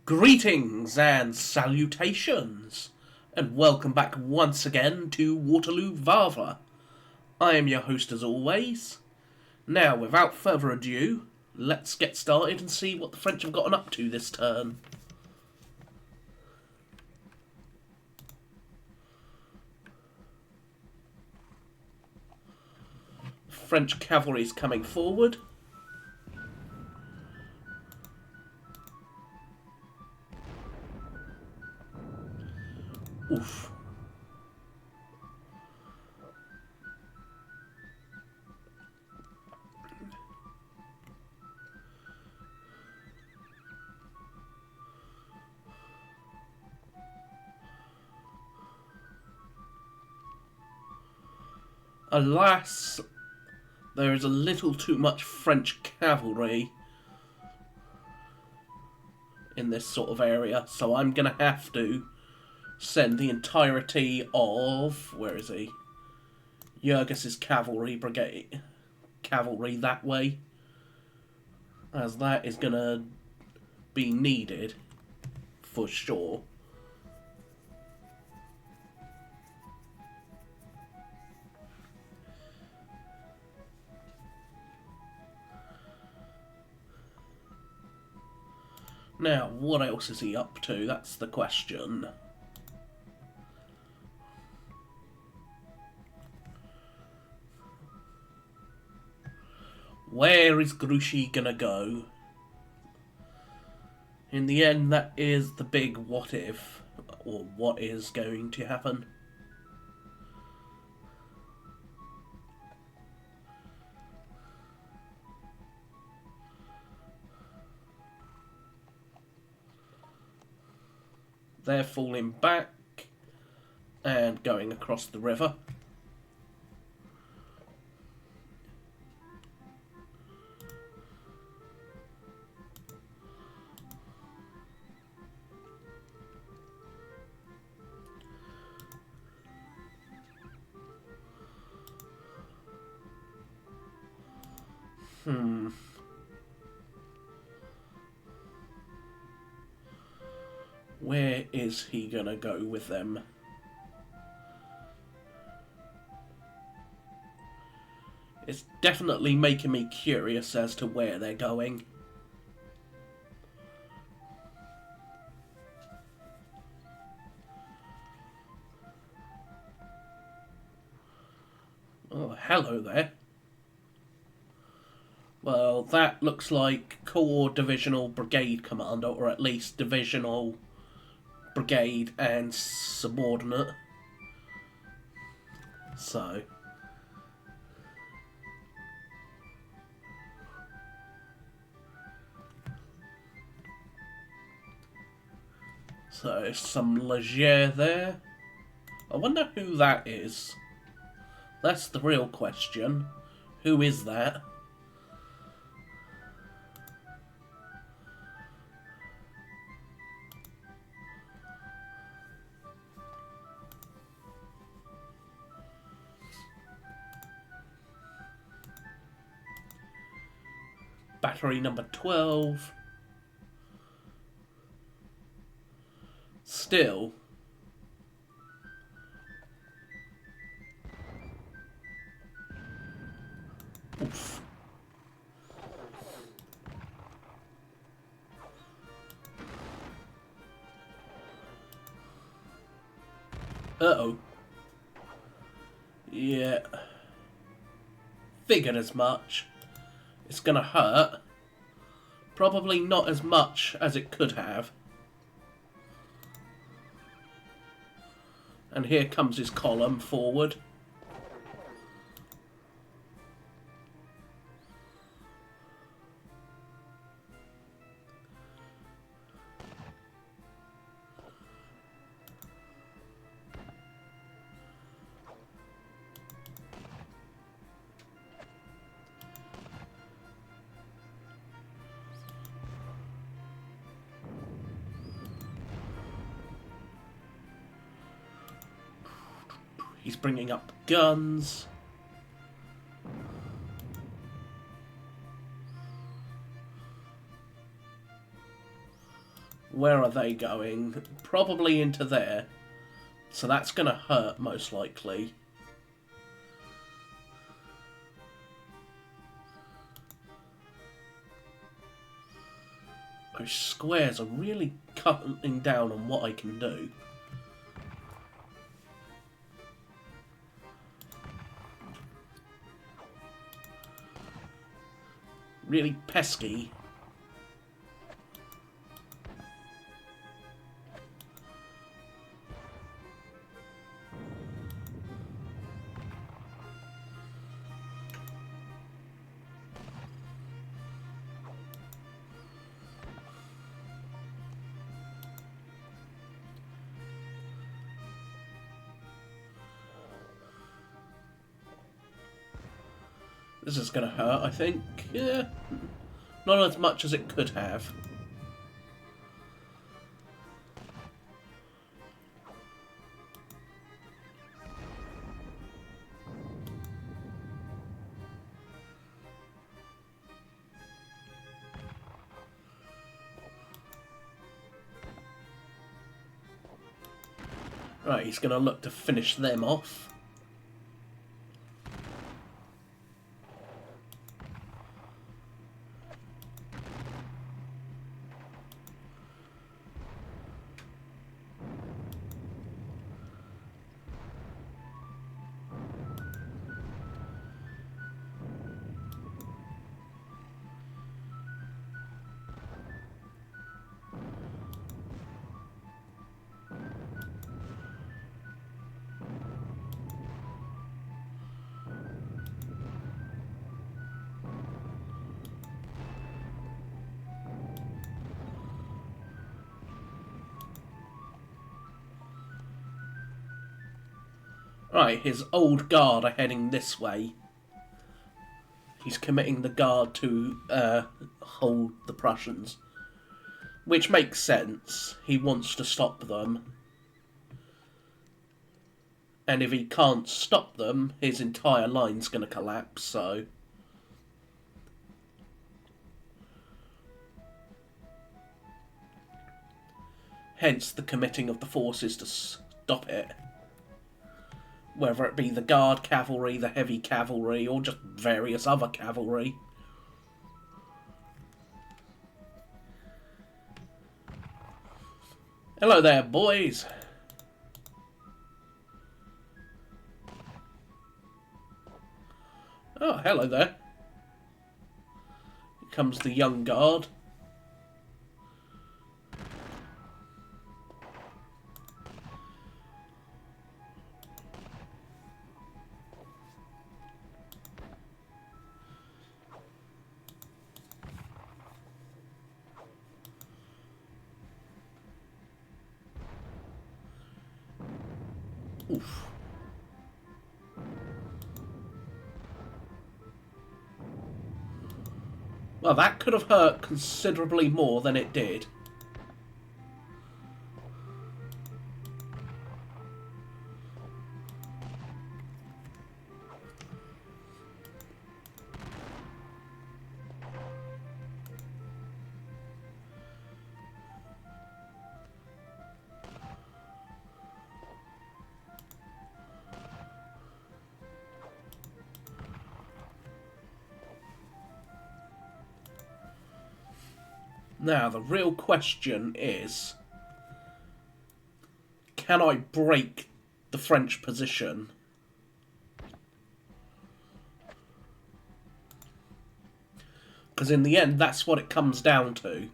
Greetings and salutations, and welcome back once again to Waterloo and Wavre. I am your host as always. Now, without further ado, let's get started and see what the French have gotten up to this turn. French cavalry is coming forward. Oof. Alas, there is a little too much French cavalry in this sort of area, so I'm going to have to send the entirety of, where is he? Jurgis's cavalry that way, as that is going to be needed for sure. Now, what else is he up to? That's the question. Where is Grouchy gonna go? In the end, that is the big what if, or what is going to happen. They're falling back and going across the river. Where is he gonna go with them? It's definitely making me curious as to where they're going. Oh, hello there. Well, that looks like Corps Divisional Brigade Commander, or at least Divisional Brigade and subordinate. So some Leger there. I wonder who that is. That's the real question. Who is that? Battery number 12. Still. Oof. Uh-oh. Yeah. Figured as much. It's gonna hurt. Probably not as much as it could have. And here comes his column forward. He's bringing up guns. Where are they going? Probably into there. So that's going to hurt, most likely. Those squares are really cutting down on what I can do. Really pesky. This is going to hurt, I think. Yeah, not as much as it could have. Right, he's going to look to finish them off. Right, his old guard are heading this way. He's committing the guard to hold the Prussians. Which makes sense. He wants to stop them. And if he can't stop them, his entire line's going to collapse, so... Hence the committing of the forces to stop it. Whether it be the guard cavalry, the heavy cavalry, or just various other cavalry. Hello there, boys. Oh, hello there. Here comes the young guard. Oof. Well, that could have hurt considerably more than it did. Now, the real question is, can I break the French position? Because in the end, that's what it comes down to.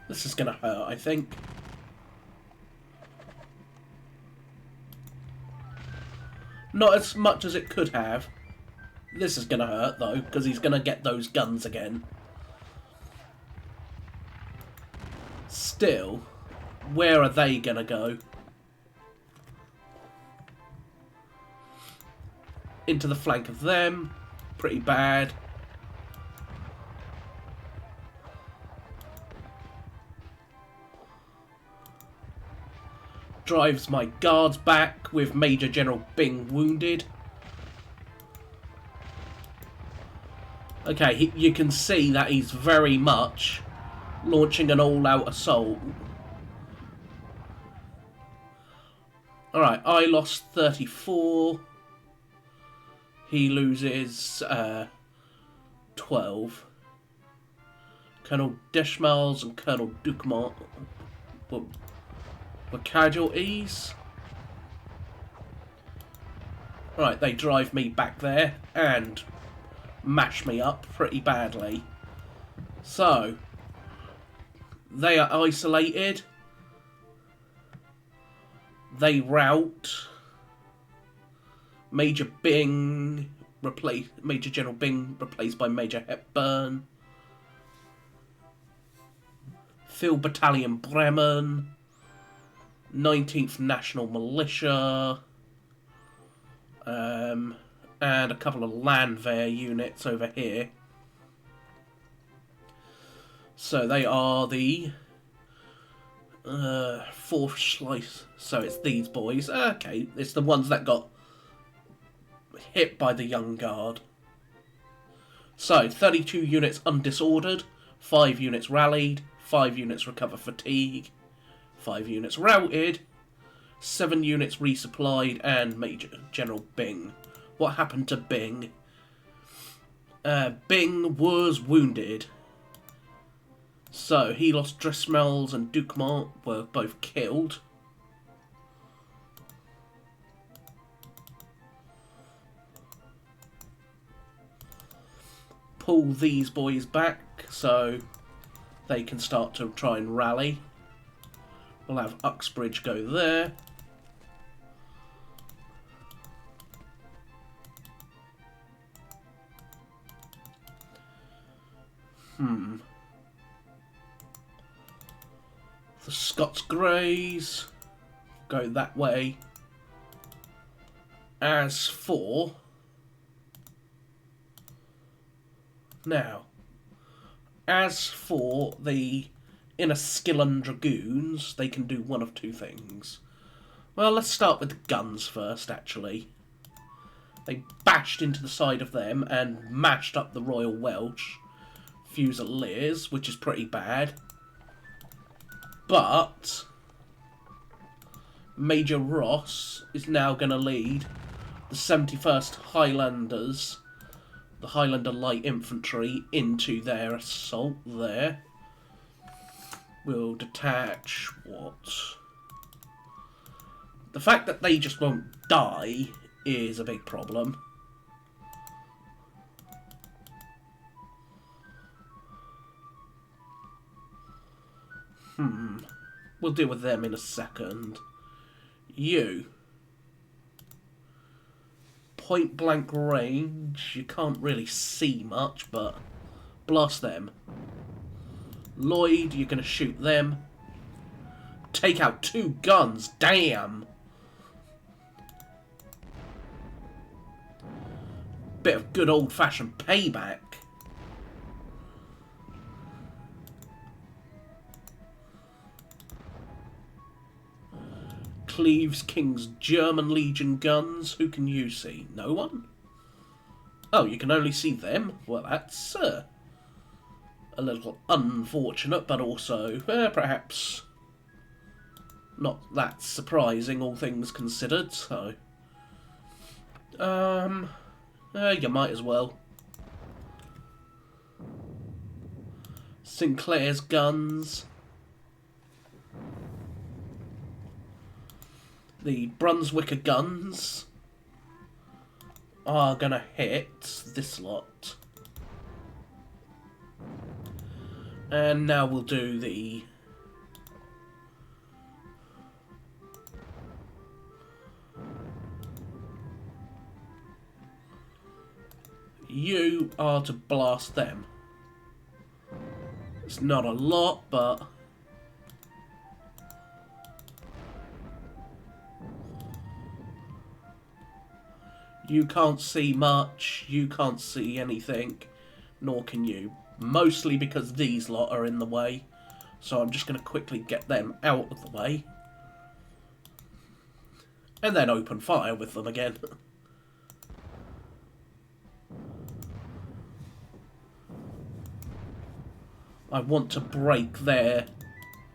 This is going to hurt, I think. Not as much as it could have. This is going to hurt, though, because he's going to get those guns again. Still, where are they going to go? Into the flank of them. Pretty bad. Drives my guards back with Major General Byng wounded. Okay, you can see that he's very much launching an all-out assault. Alright, I lost 34. He loses 12. Colonel Deschmales and Colonel Ducmont were casualties. Right, they drive me back there and mash me up pretty badly. So, they are isolated. They rout. Major Byng Major General Byng replaced by Major Hepburn. Field Battalion Bremen. 19th National Militia. And a couple of Landwehr units over here. So they are the 4th slice. So it's these boys. Okay, it's the ones that got hit by the Young Guard. So 32 units undisordered, 5 units rallied, 5 units recover fatigue, 5 units routed, 7 units resupplied, and Major General Byng. What happened to Byng? Byng was wounded. So he lost Deschmales and Ducmont were both killed. Pull these boys back so they can start to try and rally. We'll have Uxbridge go there. The Scots Greys go that way. As for the Inniskillen Dragoons, they can do one of two things. Well, let's start with the guns first, actually. They bashed into the side of them and mashed up the Royal Welsh Fusiliers, which is pretty bad. But Major Ross is now going to lead the 71st Highlanders, the Highlander Light Infantry, into their assault there. We'll detach what? The fact that they just won't die is a big problem. We'll deal with them in a second. You. Point blank range. You can't really see much, but blast them. Lloyd, you're going to shoot them. Take out 2 guns. Damn. Bit of good old-fashioned payback. Cleves King's German Legion guns. Who can you see? No one? Oh, you can only see them? Well, that's a little unfortunate, but also perhaps not that surprising, all things considered. So, you might as well. Sinclair's guns. The Brunswicker guns are gonna hit this lot. And now we'll do the you are to blast them. It's not a lot, but... you can't see much, you can't see anything, nor can you. Mostly because these lot are in the way. So I'm just going to quickly get them out of the way. And then open fire with them again. I want to break their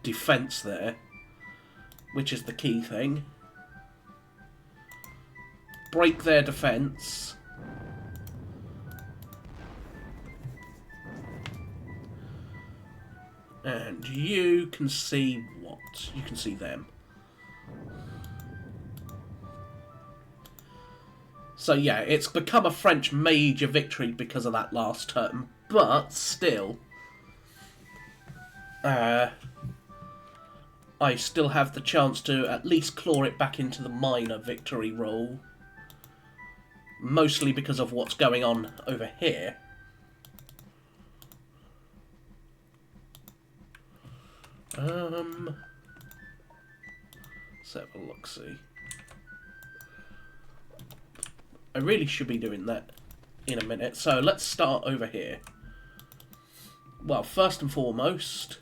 defence there, which is the key thing. Break their defence. And you can see what? You can see them. So yeah, it's become a French major victory because of that last turn, but still, I still have the chance to at least claw it back into the minor victory roll. Mostly because of what's going on over here. Let's have a look-see. I really should be doing that in a minute. So let's start over here. Well, first and foremost,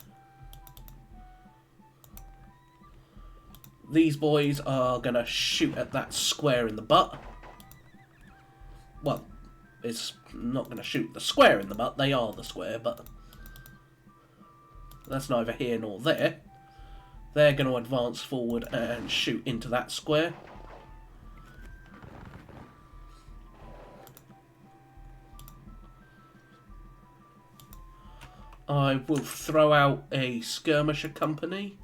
these boys are going to shoot at that square in the butt. Well, it's not going to shoot the square in the butt. They are the square, but that's neither here nor there. They're going to advance forward and shoot into that square. I will throw out a skirmisher company,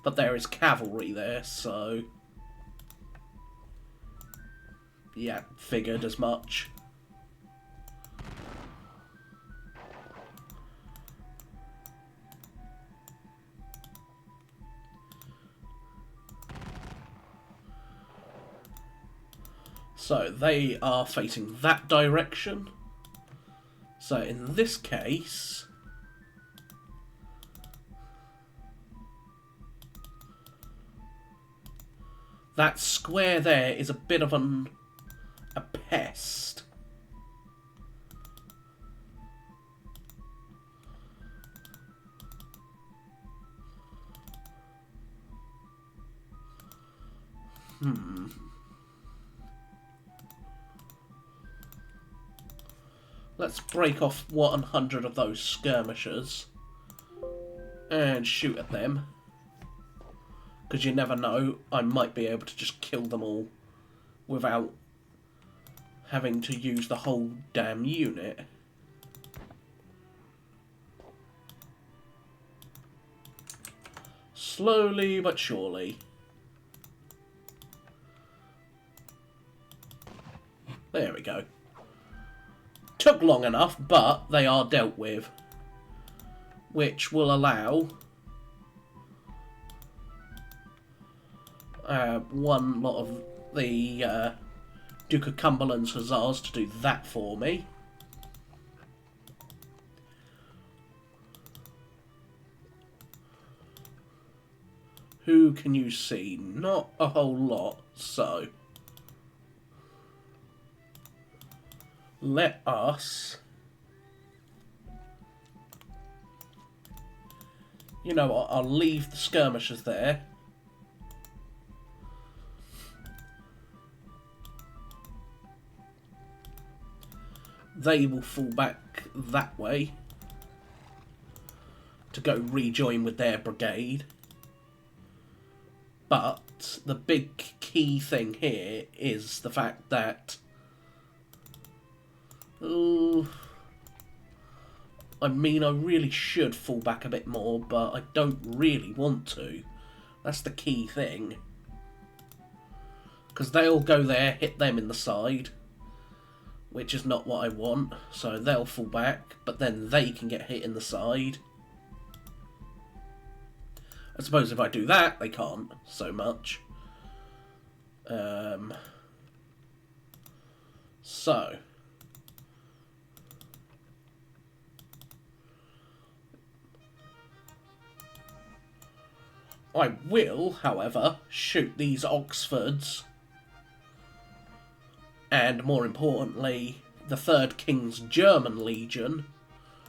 but there is cavalry there, so yeah, figured as much. So they are facing that direction. So in this case, that square there is a bit of a pest. Let's break off 100 of those skirmishers and shoot at them. Because you never know, I might be able to just kill them all without having to use the whole damn unit. Slowly but surely. There we go. Took long enough, but they are dealt with, which will allow one lot of the Duke of Cumberland's Hussars to do that for me. Who can you see? Not a whole lot, so let us, you know what, I'll leave the skirmishers there. They will fall back that way to go rejoin with their brigade. But the big key thing here is the fact that I mean, I really should fall back a bit more, but I don't really want to. That's the key thing. Because they'll go there, hit them in the side, which is not what I want. So they'll fall back, but then they can get hit in the side. I suppose if I do that, they can't so much. So I will, however, shoot these Oxfords, and more importantly, the 3rd King's German Legion,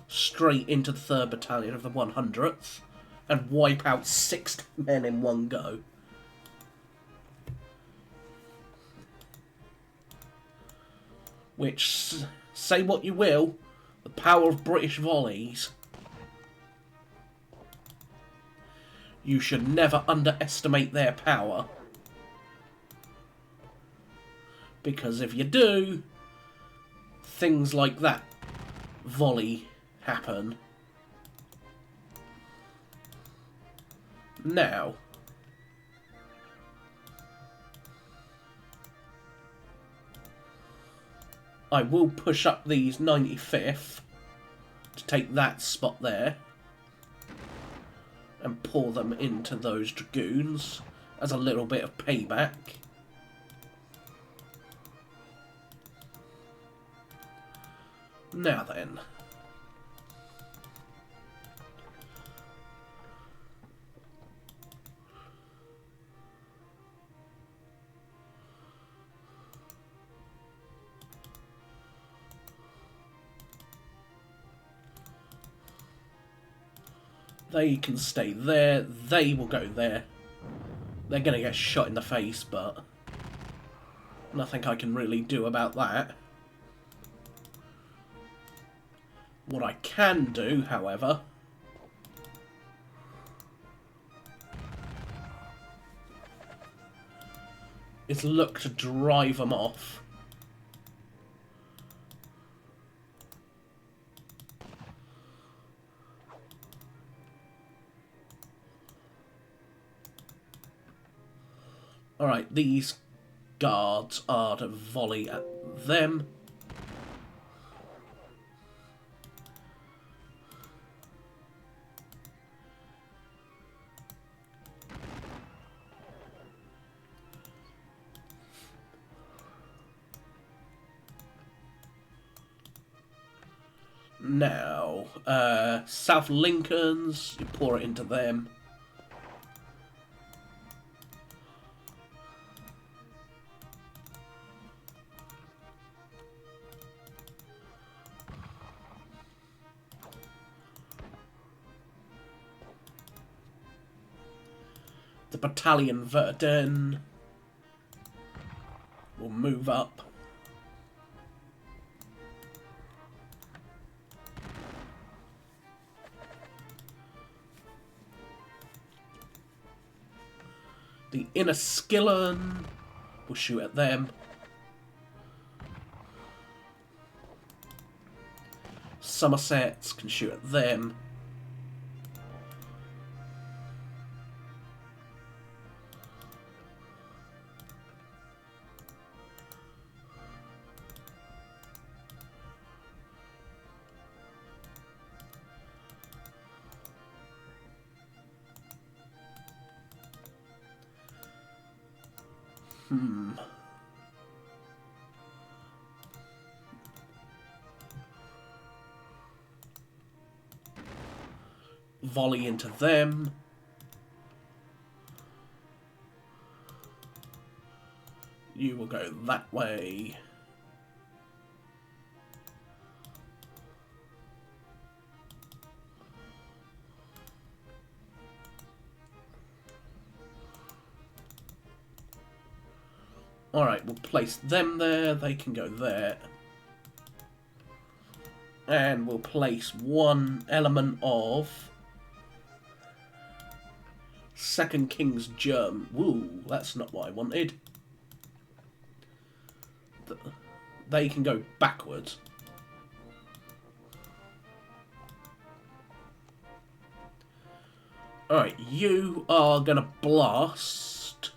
straight into the 3rd Battalion of the 100th, and wipe out 6 men in one go. Which, say what you will, the power of British volleys. You should never underestimate their power. Because if you do, things like that volley happen. Now, I will push up these 95th to take that spot there and pour them into those dragoons as a little bit of payback. Now then. They can stay there. They will go there. They're going to get shot in the face, but nothing I can really do about that. What I can do, however, is look to drive them off. Alright, these guards are to volley at them. Now, South Lincolns, you pour it into them. The Battalion Verdun will move up. The Inniskillen will shoot at them. Somersets can shoot at them. Volley into them. You will go that way. Alright, we'll place them there. They can go there. And we'll place one element of 2nd King's Germ. Woo, that's not what I wanted. They can go backwards. Alright, you are gonna blast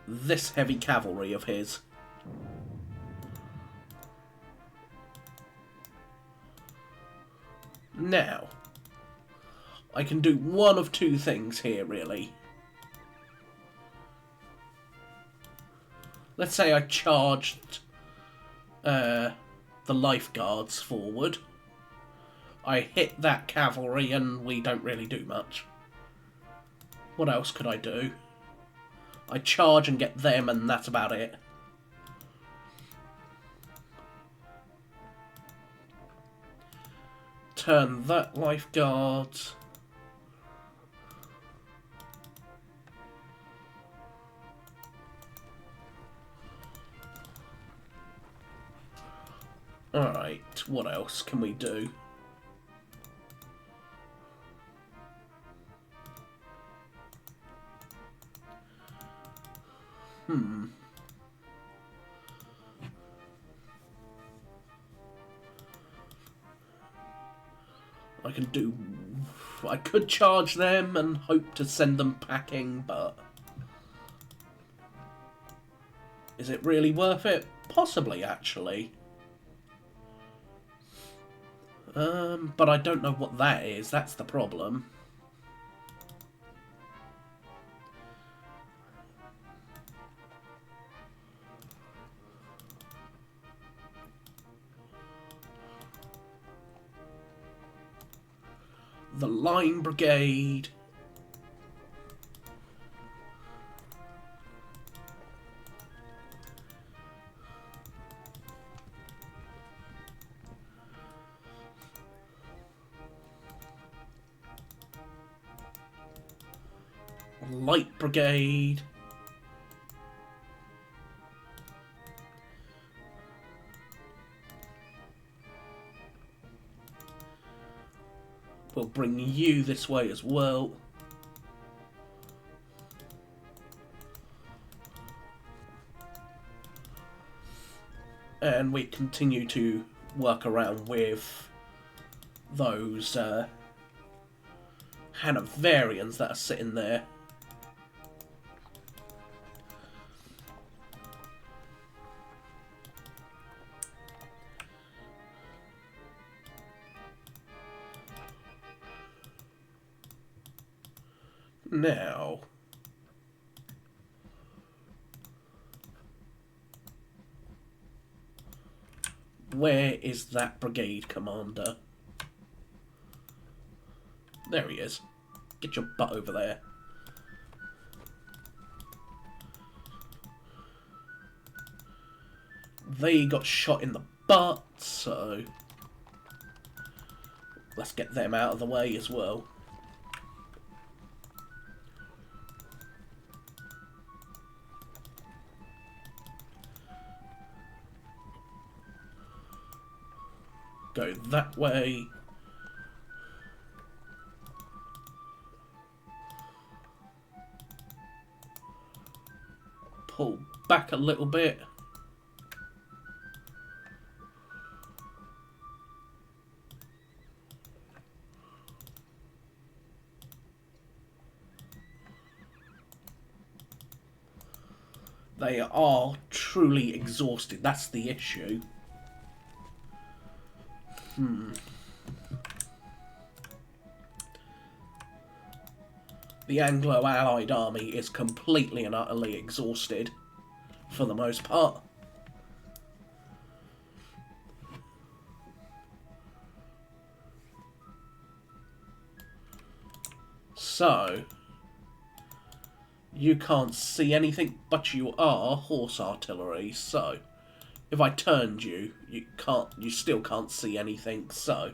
this heavy cavalry of his. Now, I can do one of two things here, really. Let's say I charged the life guards forward. I hit that cavalry and we don't really do much. What else could I do? I charge and get them, and that's about it. Turn that lifeguard. Alright, what else can we do? I could charge them and hope to send them packing, but is it really worth it? Possibly, actually. But I don't know what that is, that's the problem. The Line Brigade. Light Brigade. We'll bring you this way as well. And we continue to work around with those Hanoverians that are sitting there. Now, where is that brigade commander? There he is. Get your butt over there. They got shot in the butt, so let's get them out of the way as well. Go that way. Pull back a little bit. They are truly exhausted, that's the issue. The Anglo-Allied army is completely and utterly exhausted, for the most part. So, you can't see anything, but you are horse artillery, so if I turned you, you still can't see anything, so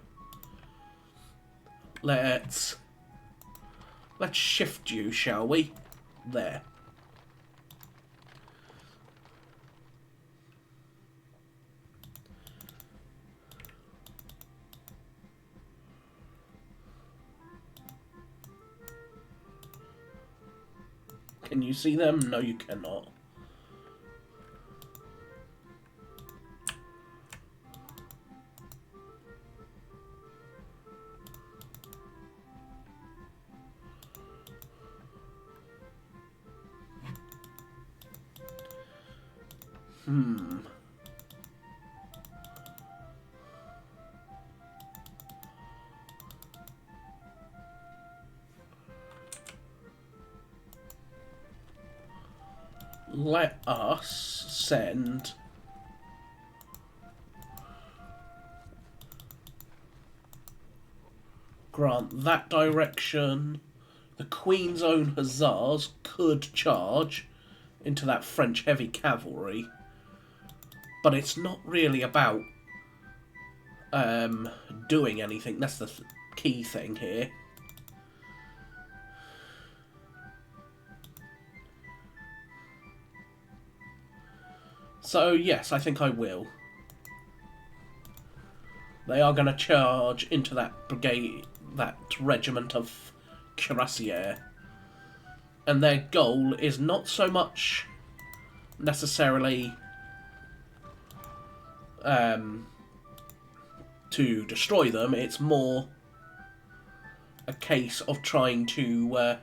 let's shift you, shall we? There. Can you see them? No, you cannot. Let us send Grant that direction, the Queen's Own Hussars could charge into that French heavy cavalry, but it's not really about doing anything. That's the key thing here. So yes, I think I will. They are going to charge into that brigade, that regiment of cuirassiers. And their goal is not so much necessarily to destroy them, it's more a case of trying to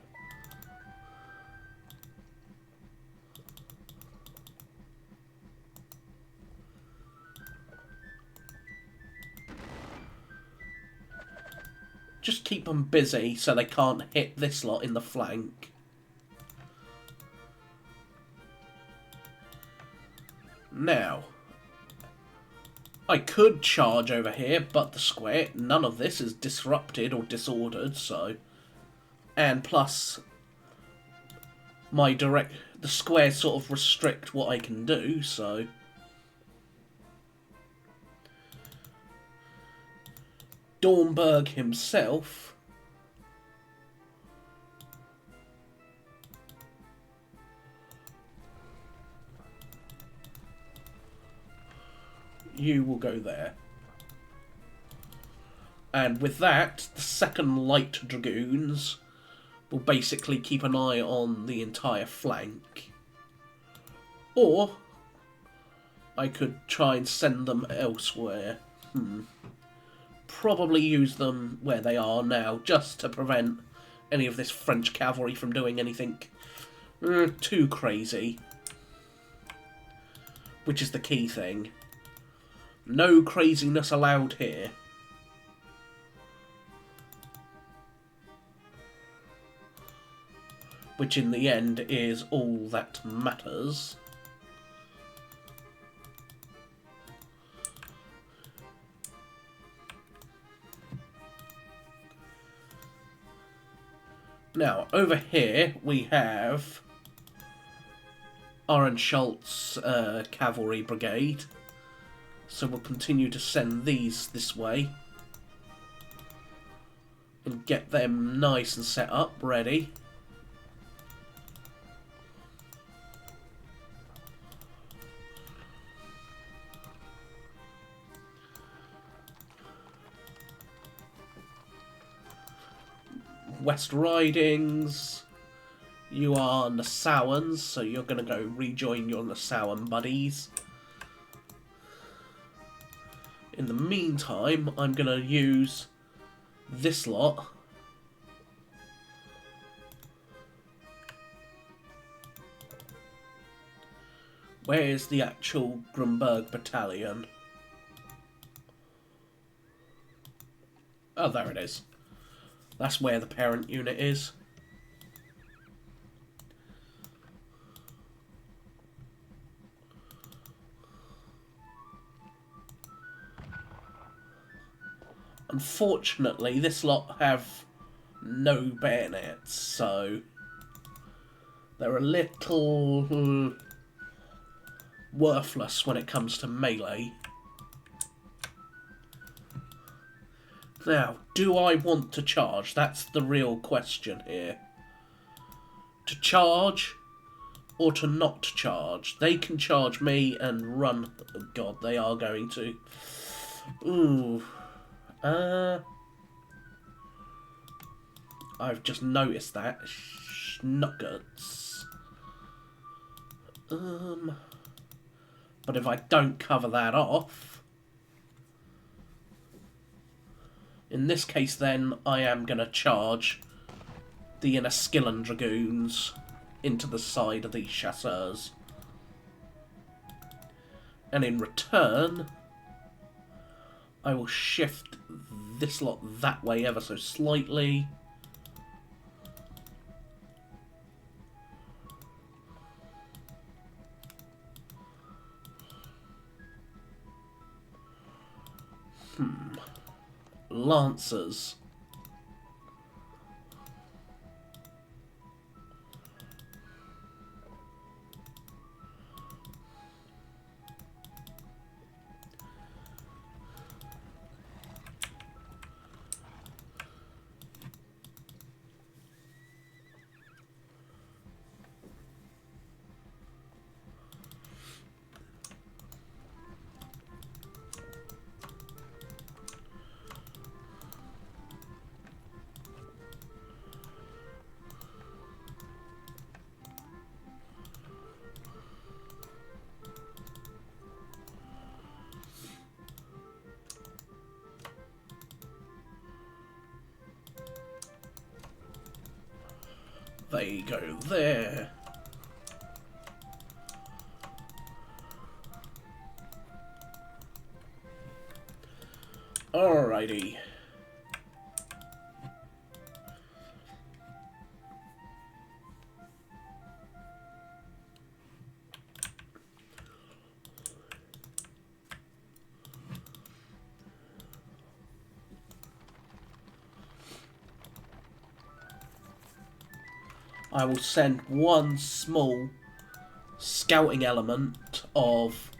just keep them busy so they can't hit this lot in the flank. Now, I could charge over here, but the square, none of this is disrupted or disordered, so... And plus, the squares sort of restrict what I can do, so... Dornberg himself you will go there. And with that, the 2nd Light Dragoons will basically keep an eye on the entire flank. Or I could try and send them elsewhere. Probably use them where they are now, just to prevent any of this French cavalry from doing anything too crazy. Which is the key thing. No craziness allowed here. Which in the end is all that matters. Now, over here we have Arenschault's cavalry brigade. So we'll continue to send these this way. And get them nice and set up, ready. West Ridings, you are Nassauans, so you're going to go rejoin your Nassauan buddies. In the meantime, I'm going to use this lot where is the actual Grunberg battalion? Oh, there it is. That's where the parent unit is. Unfortunately, this lot have no bayonets, so they're a little worthless when it comes to melee. Now, do I want to charge? That's the real question here. To charge or to not charge? They can charge me and run. Oh God, they are going to. Ooh. I've just noticed that. Schnuckets. But if I don't cover that off... In this case, then, I am going to charge the Enniskillen Dragoons into the side of these chasseurs. And in return, I will shift this lot that way ever so slightly. Lancers. They go there. Alrighty. I will send one small scouting element of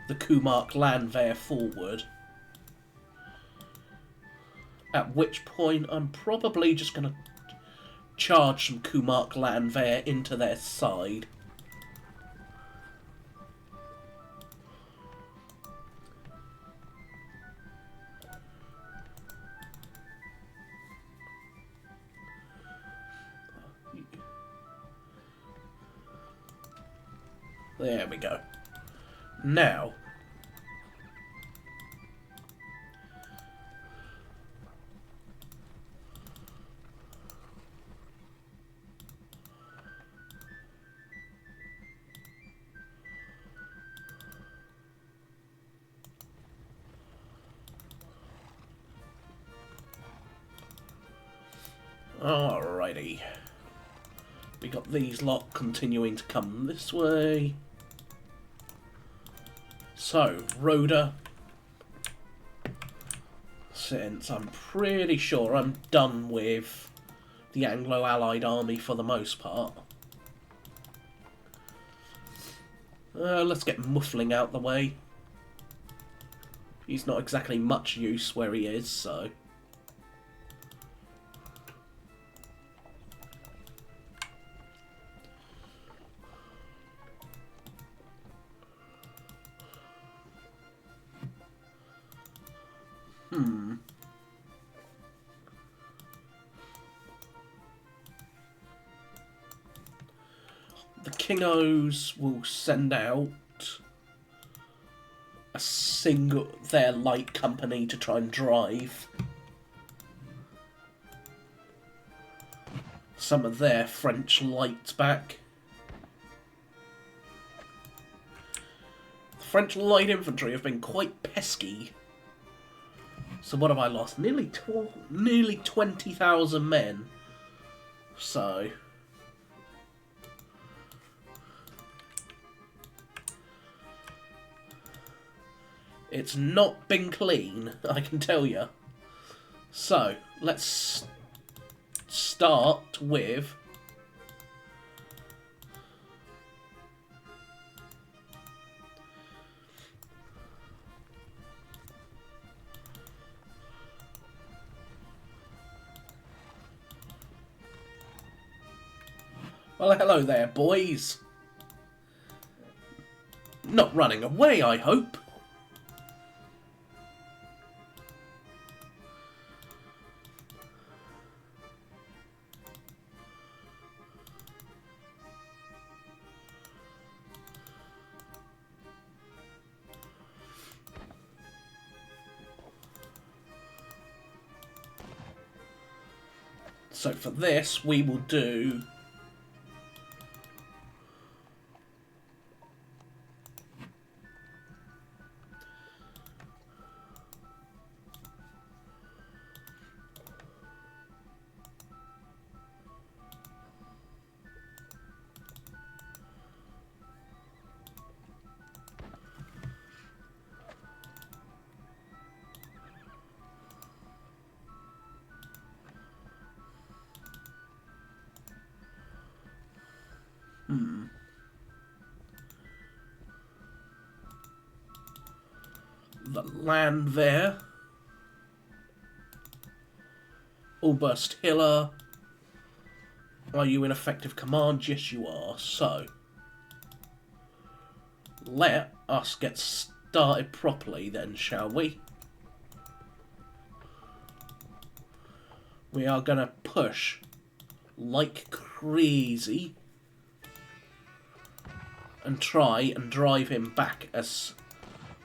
the Kumark Landwehr forward. At which point I'm probably just going to charge some Kumark Landwehr into their side. There we go. Now, alrighty. We got these lot continuing to come this way. So, Rhoda, since I'm pretty sure I'm done with the Anglo-Allied army for the most part, let's get Muffling out the way. He's not exactly much use where he is, so... The Kingos will send out their light company to try and drive some of their French lights back. The French light infantry have been quite pesky. So what have I lost? Nearly 20,000 men. So... it's not been clean, I can tell you. So, let's start with... well, hello there, boys. Not running away, I hope. So for this, we will do... the Landwehr, Oberst Hiller. Are you in effective command? Yes, you are. So, let us get started properly then, shall we? We are going to push like crazy and try and drive him back as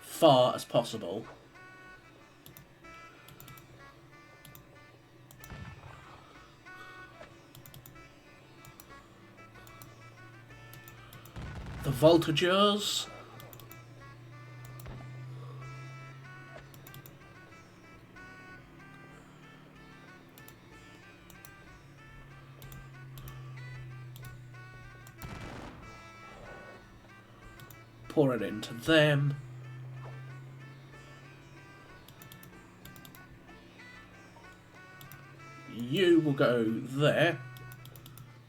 far as possible. voltigeurs. Pour it into them. You will go there.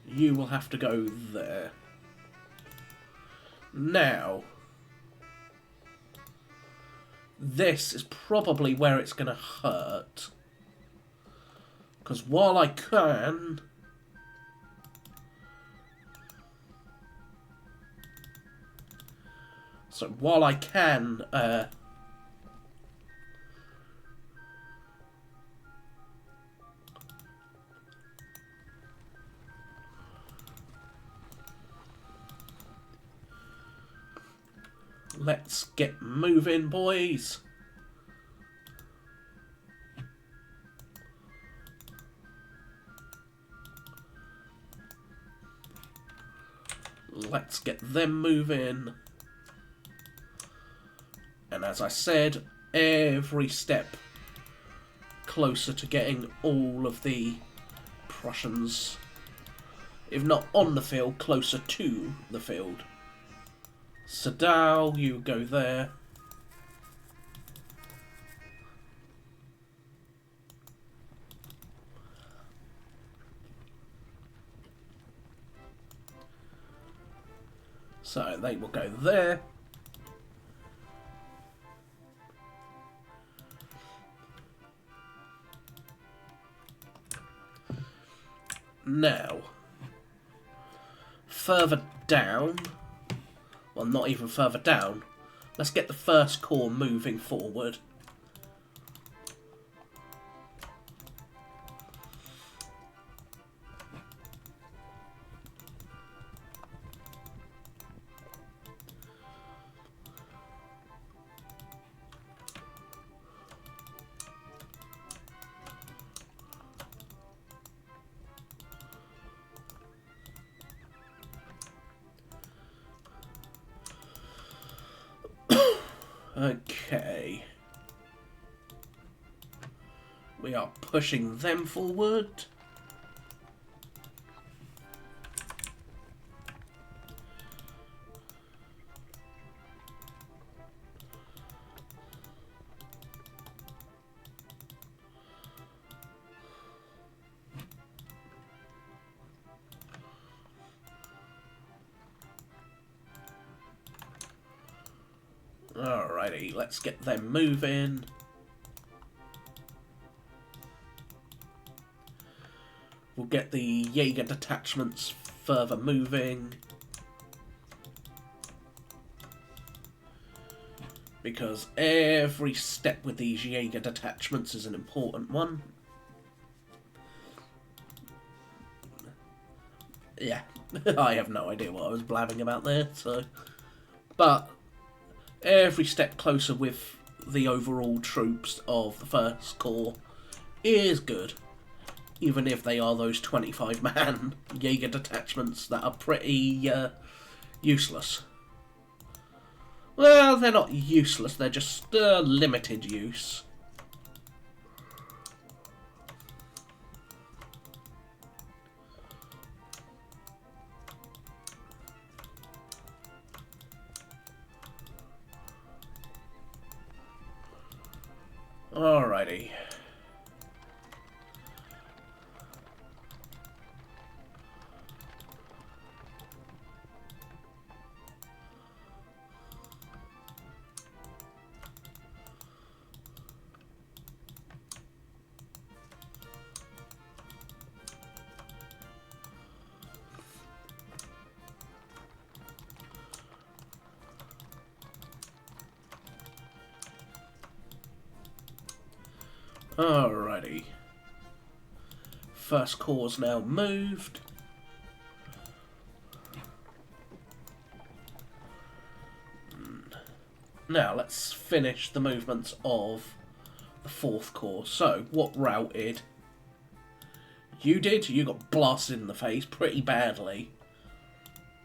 You will have to go there. Now, this is probably where it's going to hurt. Because while I can... So while I can... let's get moving, boys. Let's get them moving. And as I said, every step closer to getting all of the Prussians, if not on the field, closer to the field. Sadao, you go there. So they will go there. Now, further down, well, not even further down, let's get the first corps moving forward. Okay. We are pushing them forward. Alrighty, let's get them moving. We'll get the Jaeger detachments further moving. Because every step with these Jaeger detachments is an important one. Yeah, I have no idea what I was blabbing about there, so... But... every step closer with the overall troops of the First Corps is good, even if they are those 25-man Jaeger detachments that are pretty useless. Well, they're not useless, they're just limited use. Alrighty. Alrighty. First Corps now moved. Now let's finish the movements of the Fourth Corps. So, what routed? You did? You got blasted in the face pretty badly.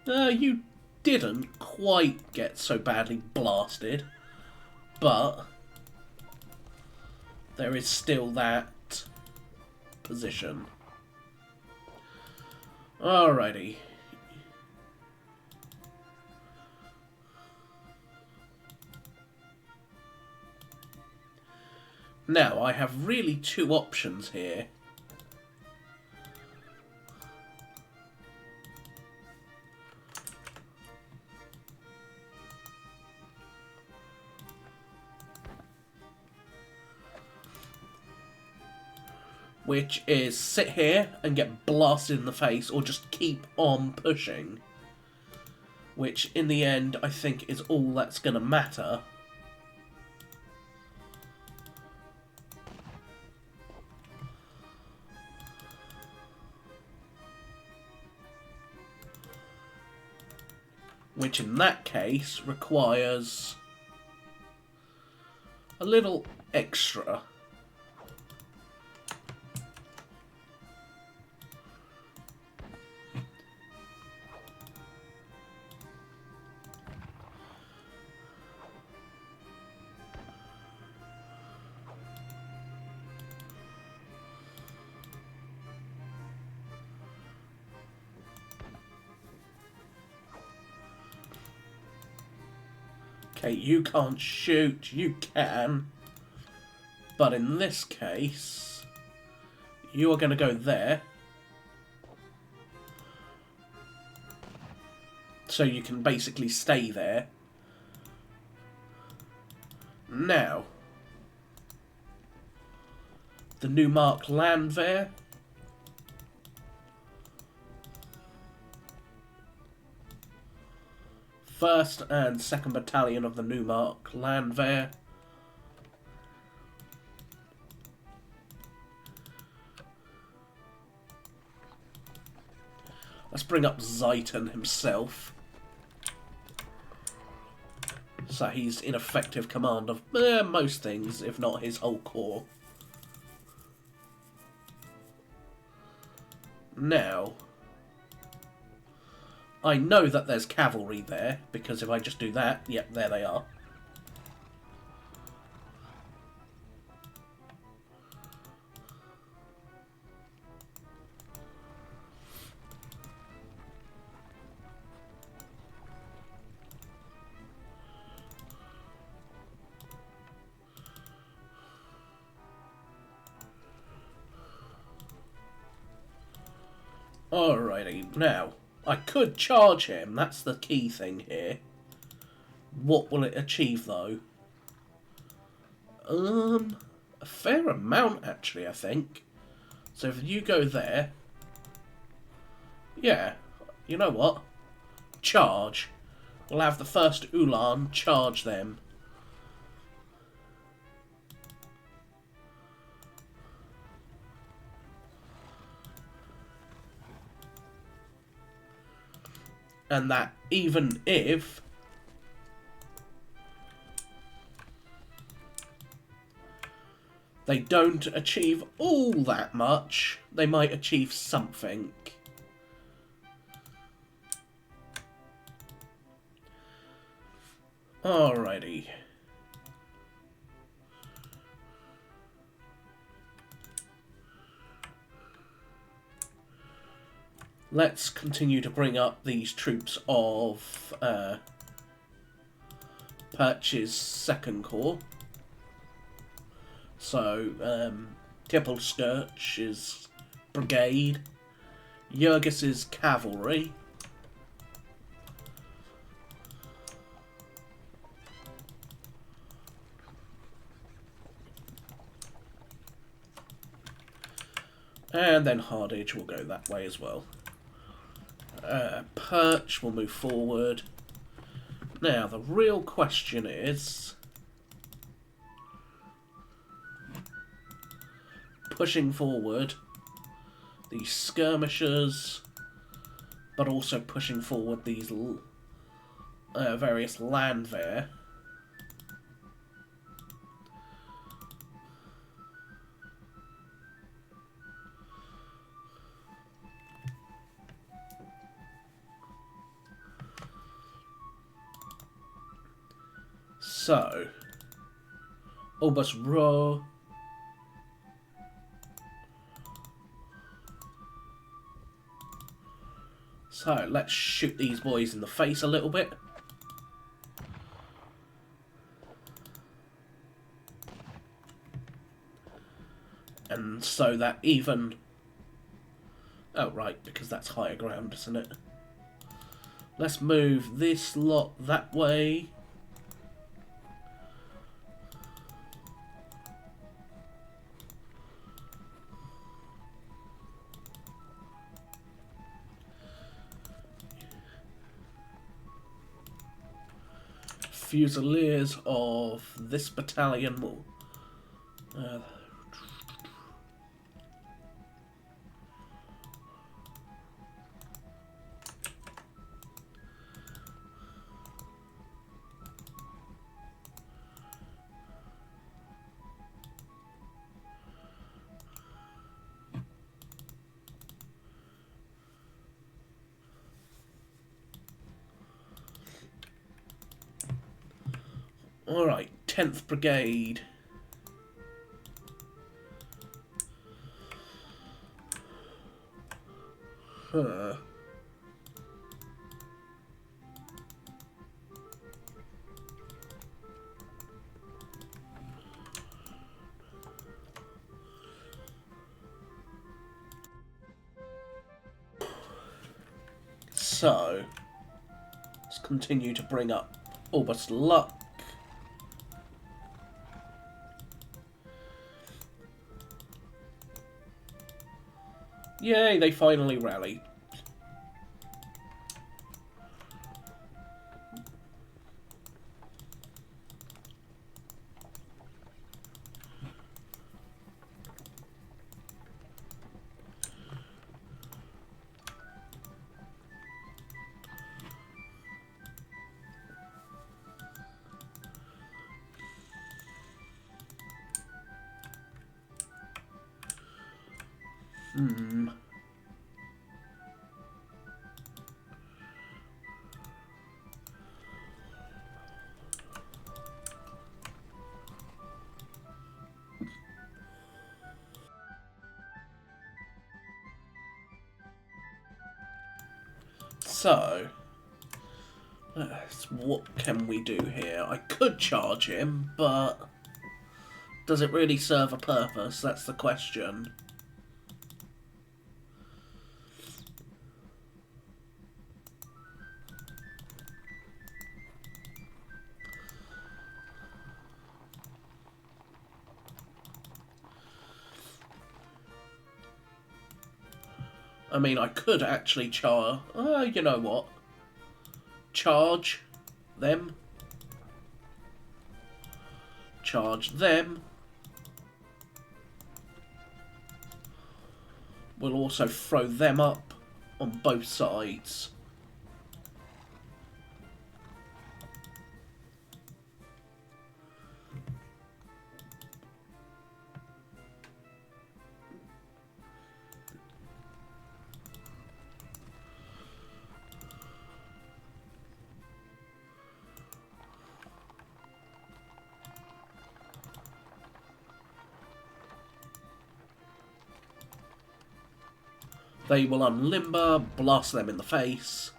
You didn't quite get so badly blasted, but there is still that position. Alrighty. Now, I have really two options here. Which is sit here and get blasted in the face, or just keep on pushing. Which, in the end, I think is all that's going to matter. Which in that case requires a little extra. Okay, you can't shoot, you can. But in this case, you are going to go there. So you can basically stay there. Now, the new mark land there. First and second battalion of the Newmark land there. Let's bring up Zeiton himself. So he's in effective command of most things, if not his whole corps. Now, I know that there's cavalry there, because if I just do that, yep, there they are. Alrighty, now, I could charge him, that's the key thing here. What will it achieve, though? A fair amount, actually, I think. So if you go there... Yeah, you know what? Charge. We'll have the first Ulan charge them. And that even if they don't achieve all that much, they might achieve something. Alrighty. Let's continue to bring up these troops of Perch's second corps. So, Kippelskirch's brigade, Jurgis's cavalry, and then Hardage will go that way as well. Perch will move forward. Now, the real question is pushing forward these skirmishers, but also pushing forward these various land there. So, Obus Ro. So, let's shoot these boys in the face a little bit. And so that even... Oh, right, because that's higher ground, isn't it? Let's move this lot that way. Fusiliers of this battalion will... Alright, 10th Brigade. Huh. So, let's continue to bring up Albus Luck. Yay, they finally rallied. So, what can we do here? I could charge him, but does it really serve a purpose? That's the question. I mean, I could actually charge... you know what? Charge them. Charge them. We'll also throw them up on both sides. They will unlimber, blast them in the face.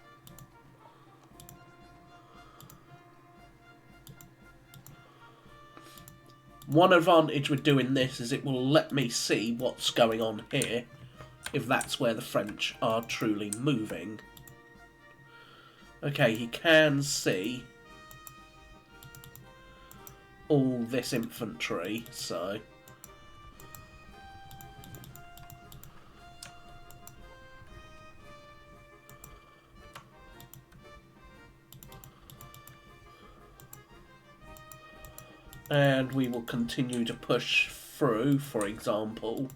One advantage with doing this is it will let me see what's going on here, if that's where the French are truly moving. Okay, he can see all this infantry, so... And we will continue to push through, for example.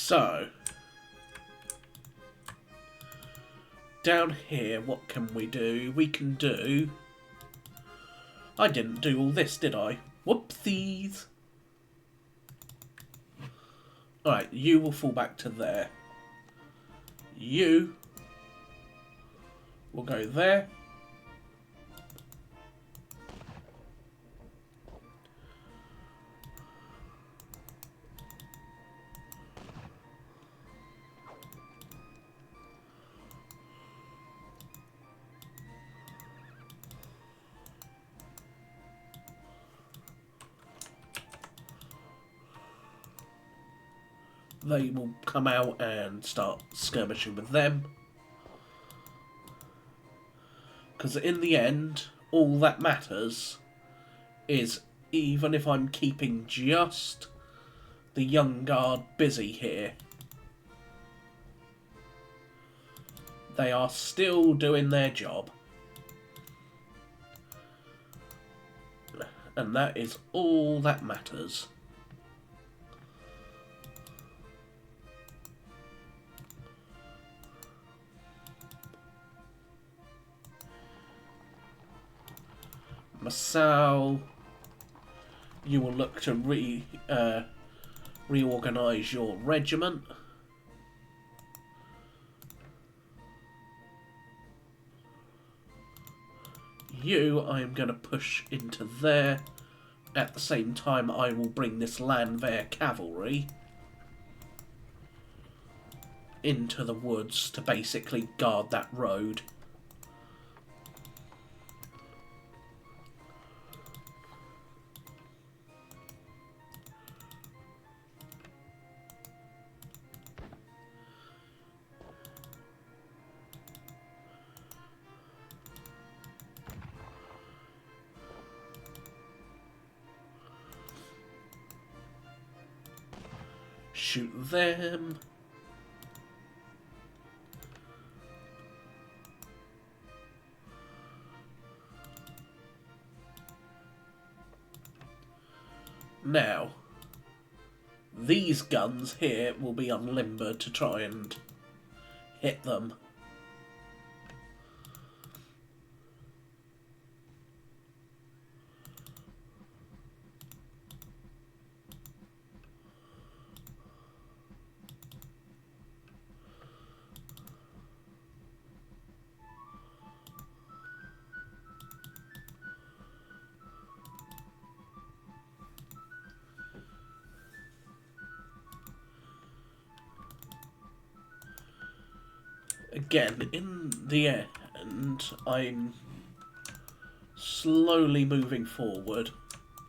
So, down here, what can we do? We can do... I didn't do all this, did I? Whoopsies! Alright, you will fall back to there. You will go there. They will come out and start skirmishing with them. Because in the end, all that matters is, even if I'm keeping just the young guard busy here, they are still doing their job. And that is all that matters. Masao, you will look to reorganise your regiment. You, I am going to push into there. At the same time, I will bring this Landwehr cavalry into the woods to basically guard that road. Shoot them. Now, these guns here will be unlimbered to try and hit them. Again, in the end, I'm slowly moving forward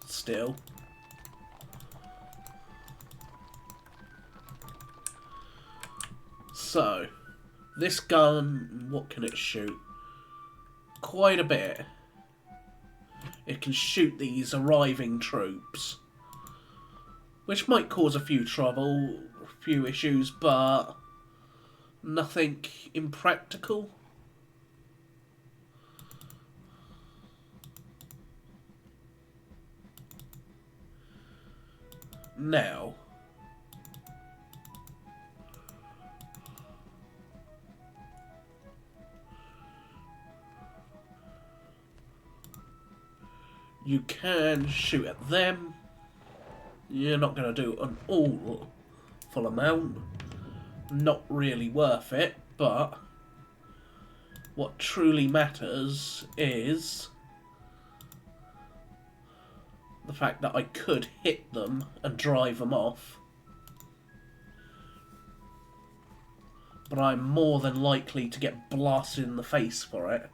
still. So, this gun, what can it shoot? Quite a bit. It can shoot these arriving troops, which might cause a few trouble, a few issues, but nothing impractical. Now, you can shoot at them. You're not going to do an awful amount. Not really worth it, but what truly matters is the fact that I could hit them and drive them off. But I'm more than likely to get blasted in the face for it.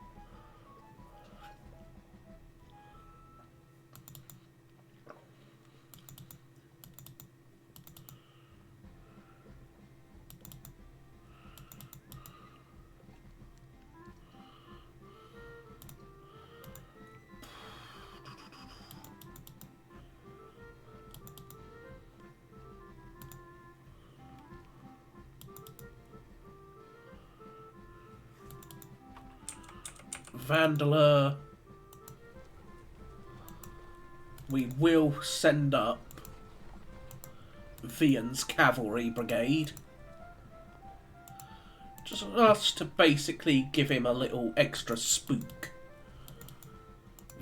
Vandaler, we will send up Vian's cavalry brigade. Just to basically give him a little extra spook.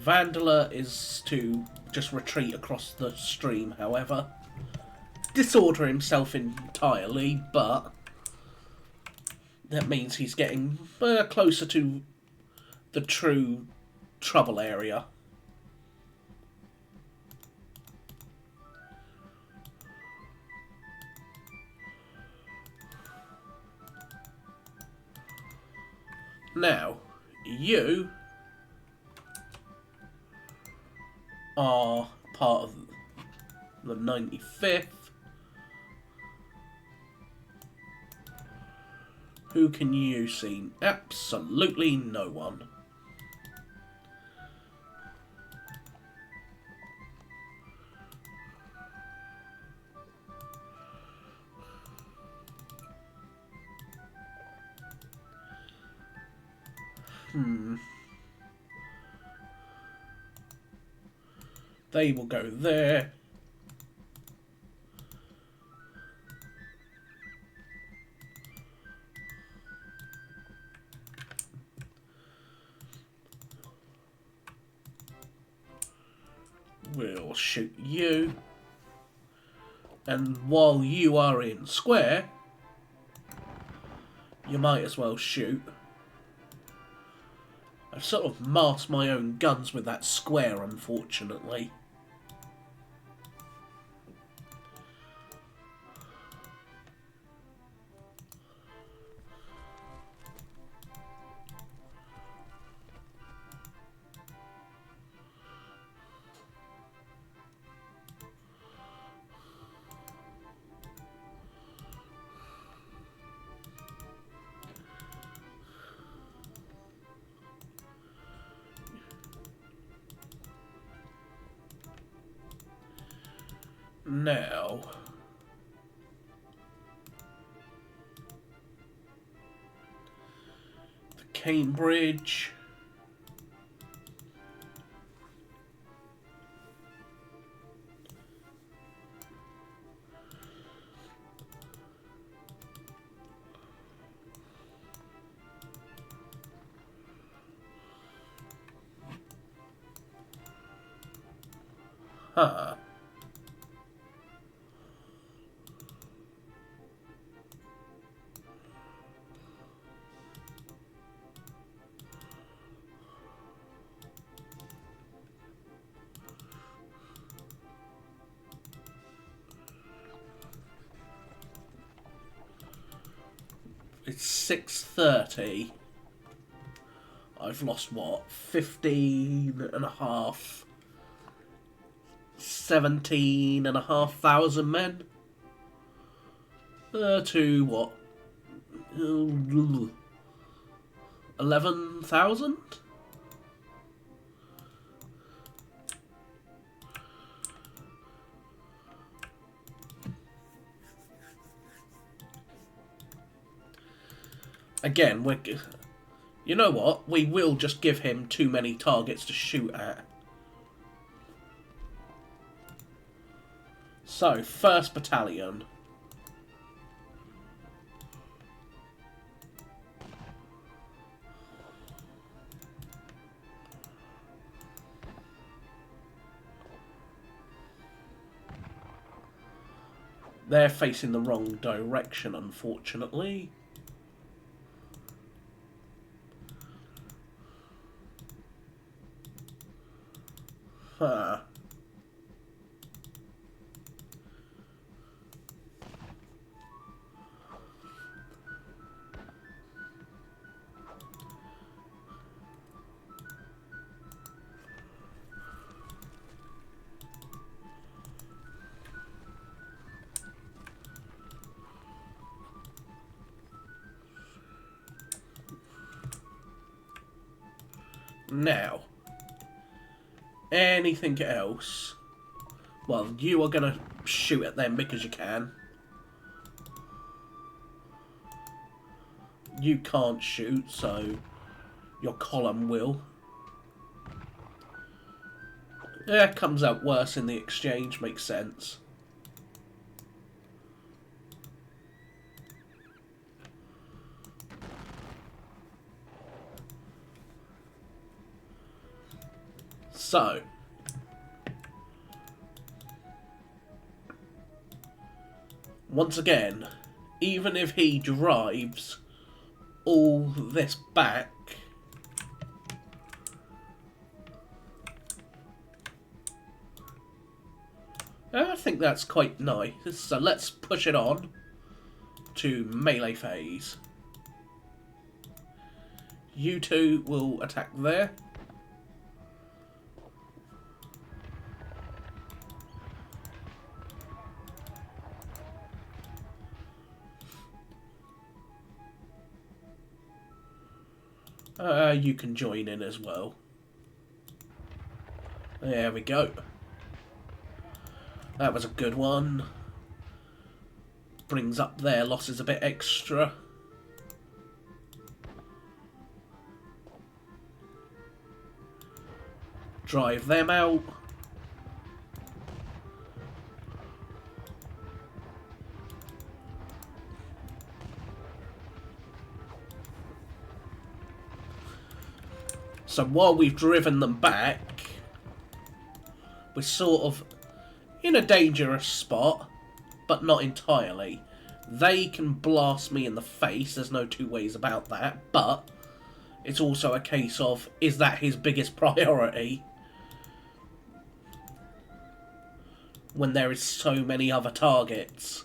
Vandaler is to just retreat across the stream, however. Disorder himself entirely, but that means he's getting closer to the true trouble area. Now, you are part of the 95th. Who can you see? Absolutely no one. They will go there. We'll shoot you. And while you are in square, you might as well shoot. I've sort of masked my own guns with that square, unfortunately. Now, the Cambridge. Huh. It's 6:30. I've lost what? 15 and a half. 17,500 men? To what? 11,000? Again, you know what? We will just give him too many targets to shoot at. So, 1st Battalion. They're facing the wrong direction, unfortunately. Huh. Now, anything else? Well, you are going to shoot at them because you can. You can't shoot, so your column will. Yeah, comes out worse in the exchange, makes sense. So, once again, even if he drives all this back, I think that's quite nice. So let's push it on to melee phase. You two will attack there. You can join in as well. There we go. That was a good one. Brings up their losses a bit extra. Drive them out. So while we've driven them back, we're sort of in a dangerous spot, but not entirely. They can blast me in the face, there's no two ways about that, but it's also a case of, is that his biggest priority when there is so many other targets?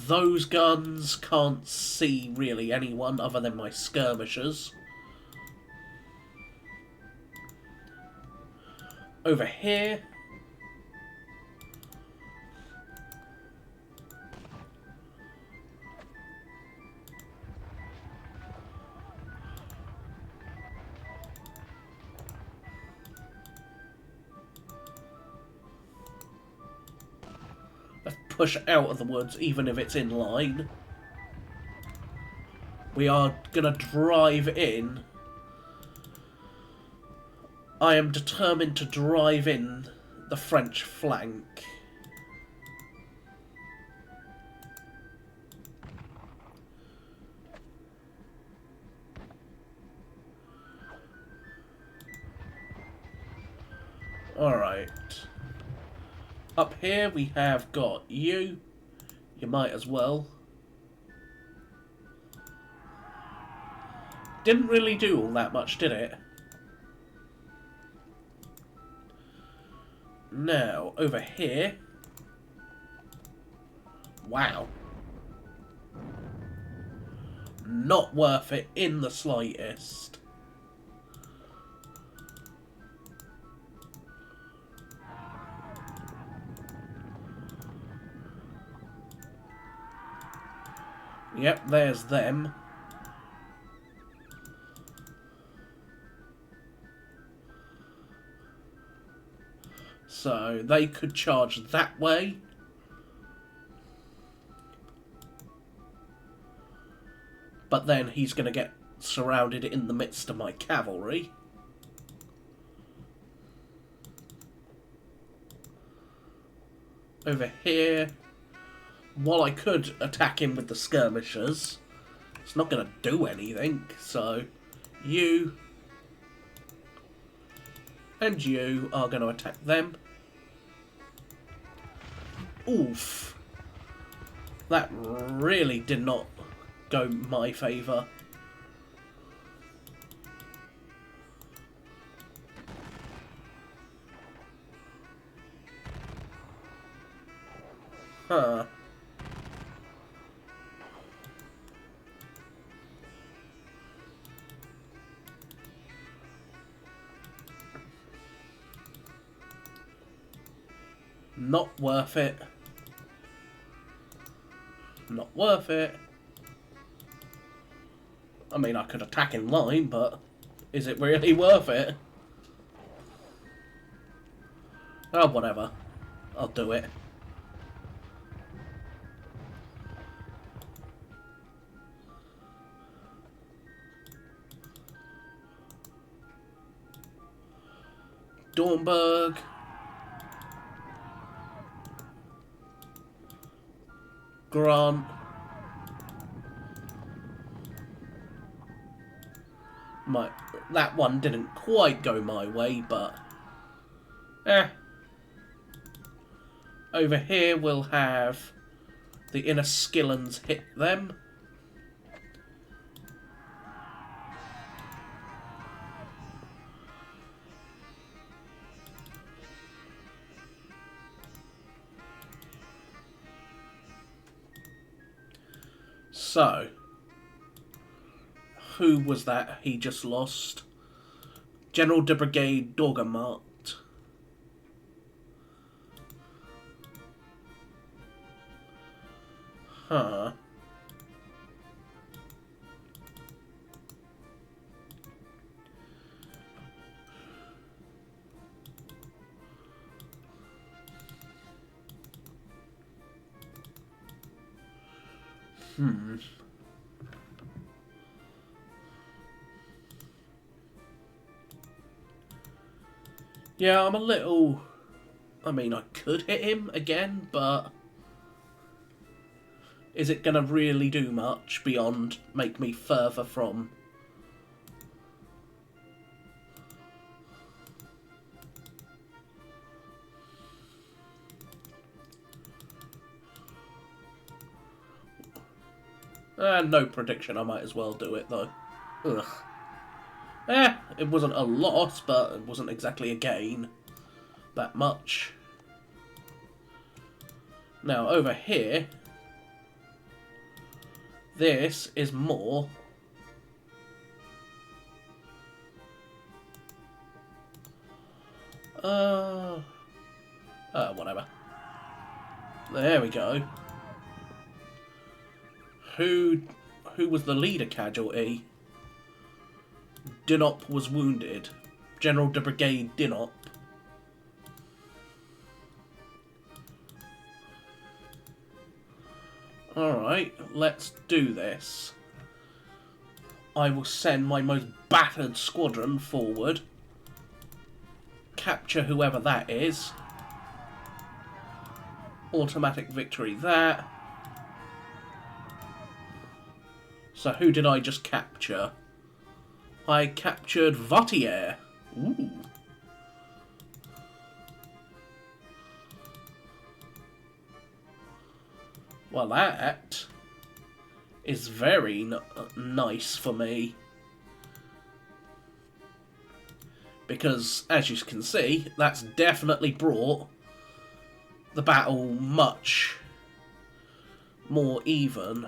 Those guns can't see really anyone other than my skirmishers. Over here, let's push out of the woods even if it's in line. We are gonna drive in. I am determined to drive in the French flank. Alright. Up here we have got you. You might as well. Didn't really do all that much, did it? Now, over here. Wow. Not worth it in the slightest. Yep, there's them. So they could charge that way. But then he's going to get surrounded in the midst of my cavalry. Over here, while I could attack him with the skirmishers, it's not going to do anything. So you and you are going to attack them. Oof. That really did not go my favour. Huh. Not worth it. Not worth it. I mean, I could attack in line, but is it really worth it? Oh, whatever. I'll do it. Dornberg. Grant. that one didn't quite go my way, but over here we'll have the inner skillons hit them. So, who was that he just lost? General de Brigade Dorgamart. Huh. Yeah, I'm a little... I mean, I could hit him again, but... is it going to really do much beyond make me further from... no prediction, I might as well do it, though. Ugh. It wasn't a loss, but it wasn't exactly a gain. That much. Now, over here... this is more... whatever. There we go. Who was the leader casualty? Dinop was wounded. General de Brigade Dinop. Alright, let's do this. I will send my most battered squadron forward. Capture whoever that is. Automatic victory that. So who did I just capture? I captured Waterloo. Ooh. Well, that is very nice for me. Because, as you can see, that's definitely brought the battle much more even.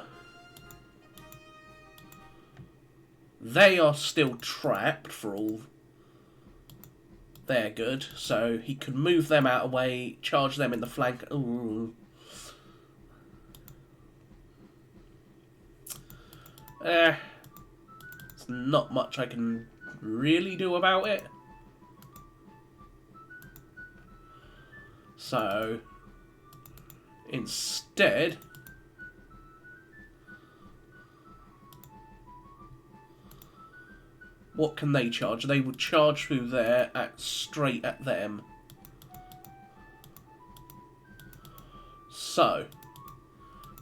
They are still trapped for all they're good, so he could move them out of the way, charge them in the flank. Ooh. There's not much I can really do about it. So, instead... what can they charge? They would charge through there straight at them. So,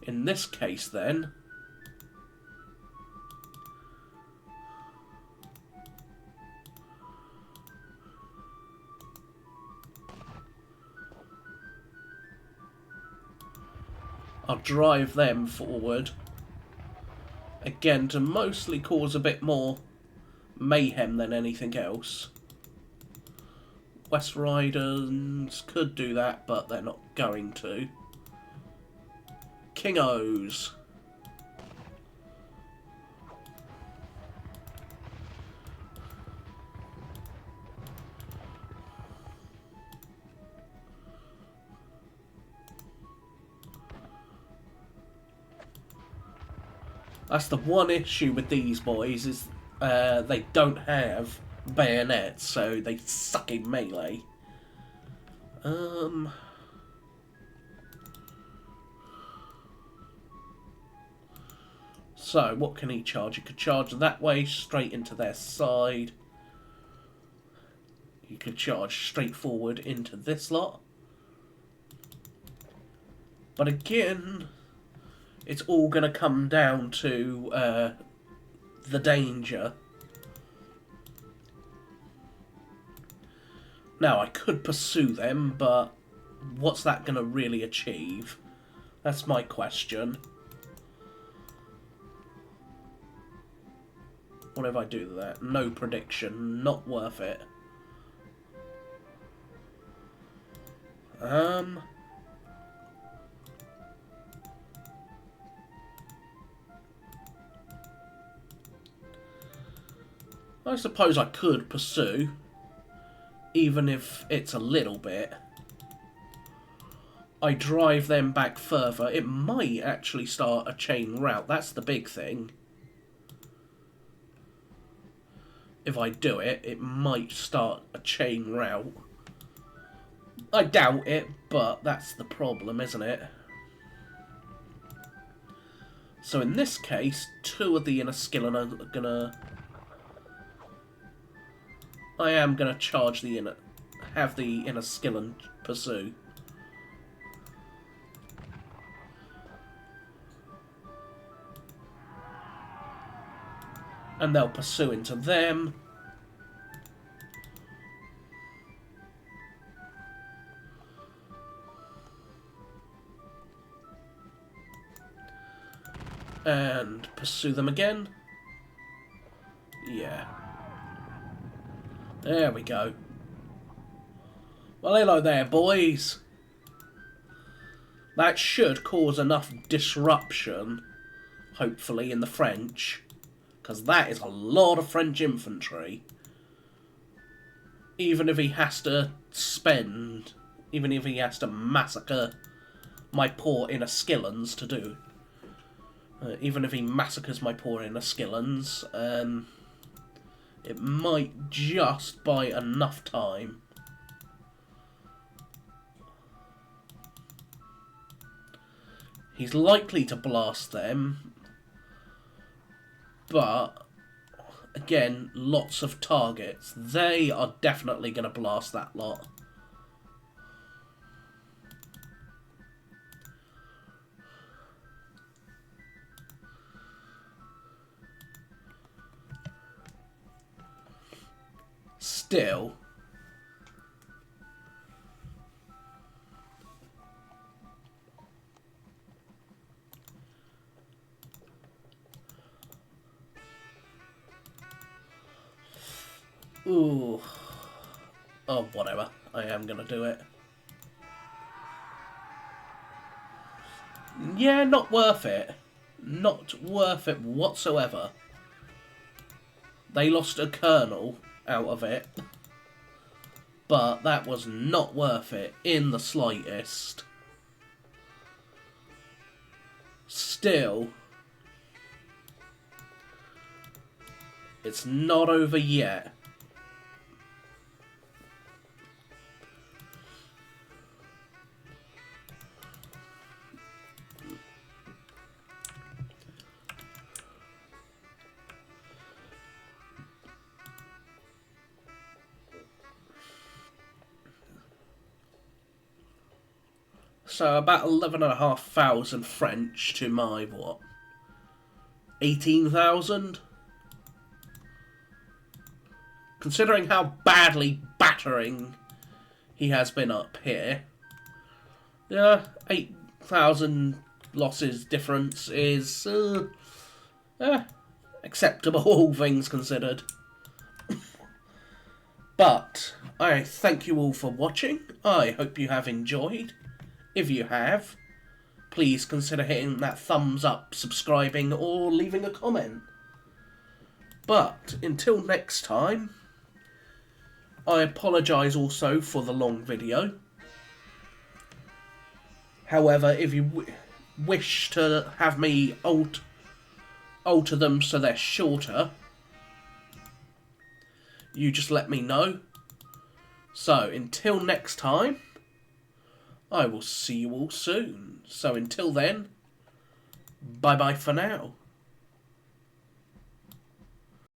in this case then, I'll drive them forward. Again, to mostly cause a bit more mayhem than anything else. West Riders could do that, but they're not going to. King-O's. That's the one issue with these boys, is they don't have bayonets, so they suck in melee. So, what can he charge? He could charge that way, straight into their side. He could charge straight forward into this lot. But again, it's all going to come down to the danger. Now, I could pursue them, but what's that going to really achieve? That's my question. What if I do that? No prediction. Not worth it. I suppose I could pursue, even if it's a little bit. I drive them back further. It might actually start a chain route. That's the big thing. If I do it, it might start a chain route. I doubt it, but that's the problem, isn't it? So in this case, 2 of the inner skillen are gonna... I am gonna charge the inner... have the inner skillen pursue. And they'll pursue into them. And pursue them again. Yeah. There we go. Well, hello there, boys. That should cause enough disruption, hopefully, in the French. Because that is a lot of French infantry. Even if he has to even if he has to massacre my poor inner skillens to do. Even if he massacres my poor inner skillens, it might just buy enough time. He's likely to blast them. But, again, lots of targets. They are definitely going to blast that lot. Still... Ooh. Oh, whatever. I am going to do it. Yeah, not worth it. Not worth it whatsoever. They lost a colonel out of it. But that was not worth it in the slightest. Still, it's not over yet. So about 11,500 French to my, what, 18,000? Considering how badly battering he has been up here. Yeah, 8,000 losses difference is acceptable, all things considered. But I thank you all for watching. I hope you have enjoyed. If you have, please consider hitting that thumbs up, subscribing, or leaving a comment. But until next time, I apologise also for the long video. However, if you wish to have me alter them so they're shorter, you just let me know. So until next time, I will see you all soon. So until then, bye-bye for now.